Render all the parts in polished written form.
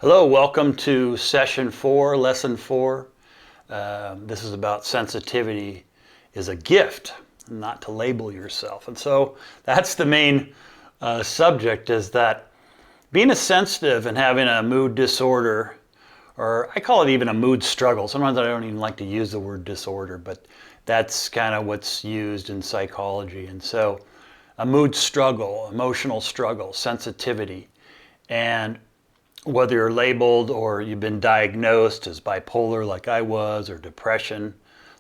Hello, welcome to session 4, lesson 4. This is about sensitivity is a gift, not to label yourself. And so that's the main subject, is that being a sensitive and having a mood disorder, or I call it even a mood struggle. Sometimes I don't even like to use the word disorder, but that's kind of what's used in psychology. And so a mood struggle, emotional struggle, sensitivity, and whether you're labeled or you've been diagnosed as bipolar like I was, or depression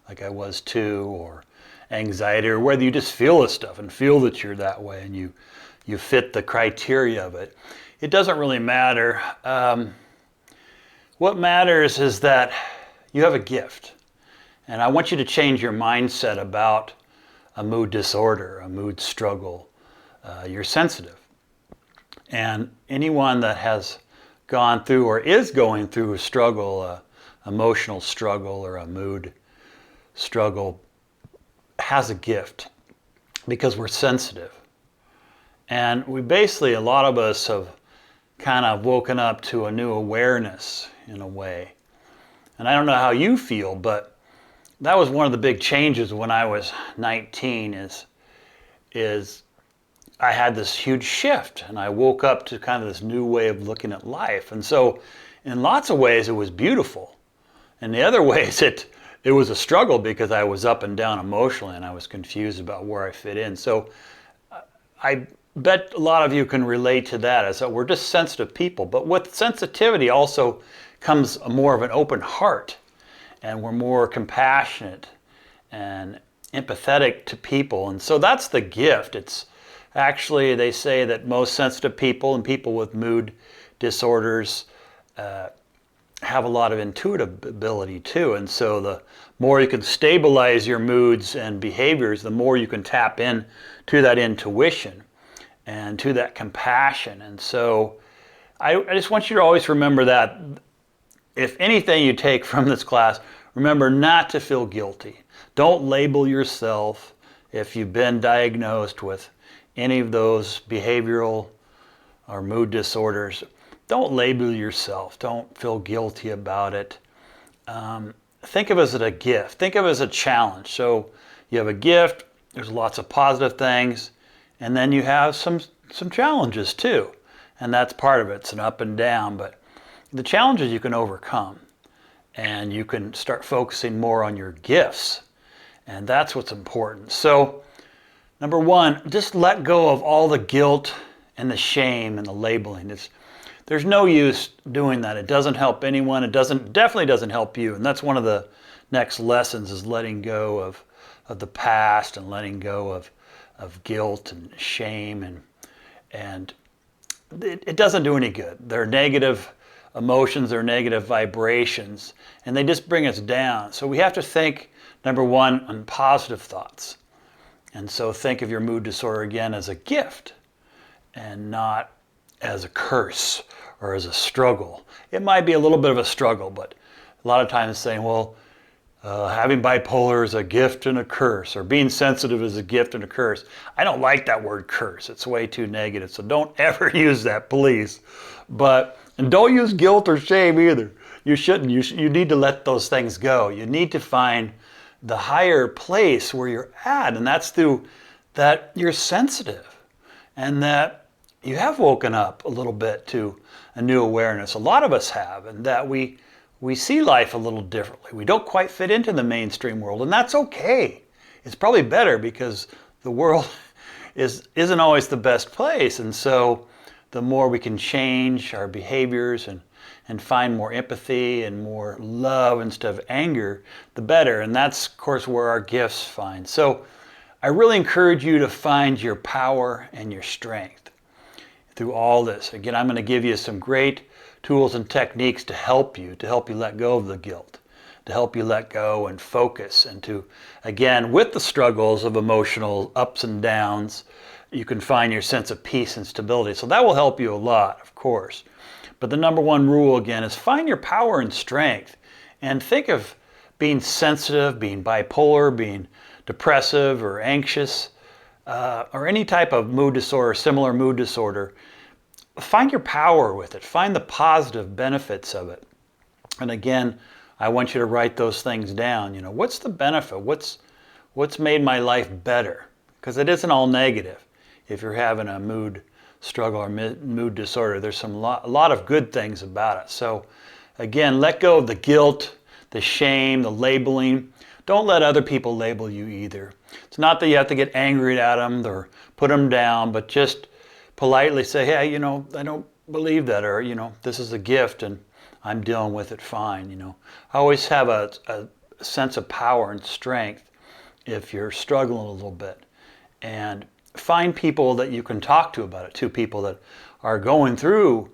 like I was too, or anxiety, or whether you just feel this stuff and feel that you're that way and you fit the criteria of it, it doesn't really matter. What matters is that you have a gift. And I want you to change your mindset about a mood disorder, a mood struggle. You're sensitive. And anyone that has gone through or is going through a struggle, emotional struggle or a mood struggle, has a gift, because we're sensitive. And we basically, a lot of us have kind of woken up to a new awareness in a way. And I don't know how you feel, but that was one of the big changes when I was 19 is I had this huge shift, and I woke up to kind of this new way of looking at life. And so in lots of ways it was beautiful. In the other ways it was a struggle, because I was up and down emotionally and I was confused about where I fit in. So I bet a lot of you can relate to that, as that we're just sensitive people. But with sensitivity also comes more of an open heart, and we're more compassionate and empathetic to people. And so that's the gift. It's actually, they say that most sensitive people and people with mood disorders have a lot of intuitive ability too. And so the more you can stabilize your moods and behaviors, the more you can tap in to that intuition and to that compassion. And so I just want you to always remember that if anything you take from this class, remember not to feel guilty. Don't label yourself if you've been diagnosed with any of those behavioral or mood disorders. Don't label yourself. Don't feel guilty about it. Think of it as a gift. Think of it as a challenge. So you have a gift, there's lots of positive things, and then you have some challenges too. And that's part of it. It's an up and down, but the challenges you can overcome, and you can start focusing more on your gifts. And that's what's important. So number one, just let go of all the guilt and the shame and the labeling. There's no use doing that. It doesn't help anyone. It definitely doesn't help you. And that's one of the next lessons, is letting go of the past and letting go of guilt and shame. And it doesn't do any good. They're negative emotions, they're negative vibrations, and they just bring us down. So we have to think, number one, on positive thoughts. And so think of your mood disorder again as a gift and not as a curse or as a struggle. It might be a little bit of a struggle, but a lot of times saying, well, having bipolar is a gift and a curse, or being sensitive is a gift and a curse. I don't like that word curse. It's way too negative. So don't ever use that, please. And don't use guilt or shame either. You shouldn't. You need to let those things go. You need to find the higher place where you're at, and that's through that you're sensitive and that you have woken up a little bit to a new awareness. A lot of us have, and that we see life a little differently. We don't quite fit into the mainstream world, and that's okay. It's probably better, because the world isn't always the best place. And so the more we can change our behaviors and find more empathy and more love instead of anger, the better. And that's, of course, where our gifts find. So I really encourage you to find your power and your strength through all this. Again, I'm going to give you some great tools and techniques to help you let go of the guilt, to help you let go and focus, and to, again, with the struggles of emotional ups and downs, you can find your sense of peace and stability. So that will help you a lot, of course. But the number one rule, again, is find your power and strength. And think of being sensitive, being bipolar, being depressive or anxious, or any type of mood disorder, similar mood disorder. find your power with it. Find the positive benefits of it. And again, I want you to write those things down. You know, what's the benefit? What's made my life better? Because it isn't all negative. If you're having a mood struggle or mood disorder, there's a lot of good things about it. So again, let go of the guilt, the shame, the labeling. Don't let other people label you either. It's not that you have to get angry at them or put them down, but just politely say, hey, you know, I don't believe that, or, you know, this is a gift and I'm dealing with it fine, you know. I always have a sense of power and strength if you're struggling a little bit. And find people that you can talk to about it, to people that are going through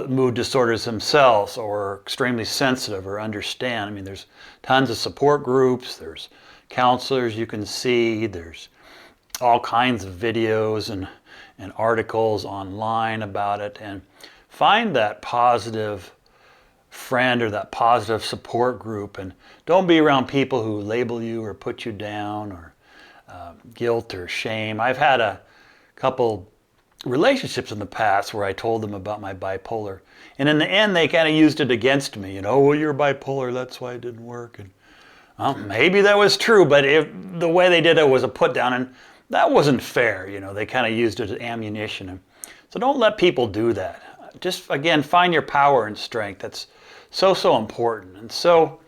mood disorders themselves or are extremely sensitive or understand. I mean, there's tons of support groups, there's counselors you can see, there's all kinds of videos and articles online about it. And find that positive friend or that positive support group, and don't be around people who label you or put you down or guilt or shame. I've had a couple relationships in the past where I told them about my bipolar, and in the end they kind of used it against me. You know, well, you're bipolar, that's why it didn't work. And maybe that was true, but the way they did it was a put down, and that wasn't fair. You know, they kind of used it as ammunition. And so don't let people do that. Just again, find your power and strength. That's so important. And so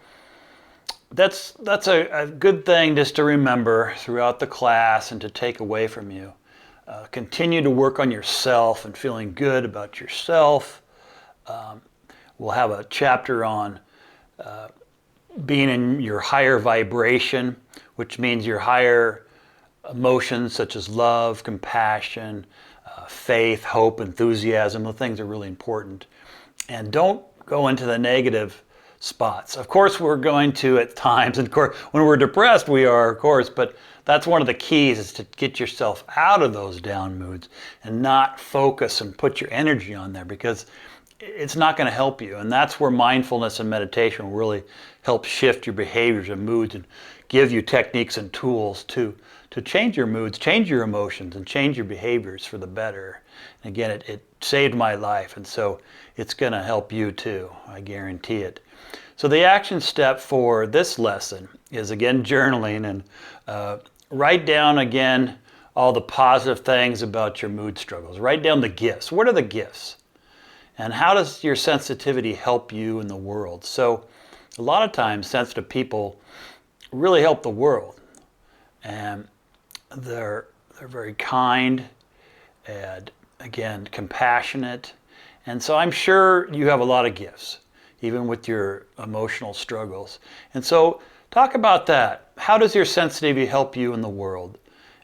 that's a good thing just to remember throughout the class and to take away from you. Continue to work on yourself and feeling good about yourself. We'll have a chapter on being in your higher vibration, which means your higher emotions such as love, compassion, faith, hope, enthusiasm. Those things are really important. And don't go into the negative spots. Of course, we're going to at times, and of course, when we're depressed, we are, of course, but that's one of the keys, is to get yourself out of those down moods and not focus and put your energy on there, because it's not going to help you. And that's where mindfulness and meditation will really help shift your behaviors and moods and give you techniques and tools to change your moods, change your emotions, and change your behaviors for the better. And again, it saved my life, and so it's going to help you too. I guarantee it. So the action step for this lesson is, again, journaling, and write down again all the positive things about your mood struggles. Write down the gifts. What are the gifts? And how does your sensitivity help you in the world? So a lot of times sensitive people really help the world. And they're very kind and, again, compassionate. And so I'm sure you have a lot of gifts, even with your emotional struggles. And so talk about that. How does your sensitivity help you in the world?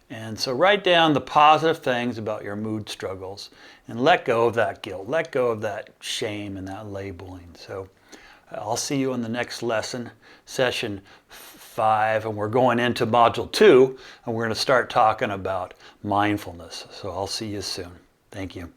And so write down the positive things about your mood struggles and let go of that guilt. Let go of that shame and that labeling. So I'll see you in the next lesson, session 5, and we're going into module 2, and we're going to start talking about mindfulness. So I'll see you soon. Thank you.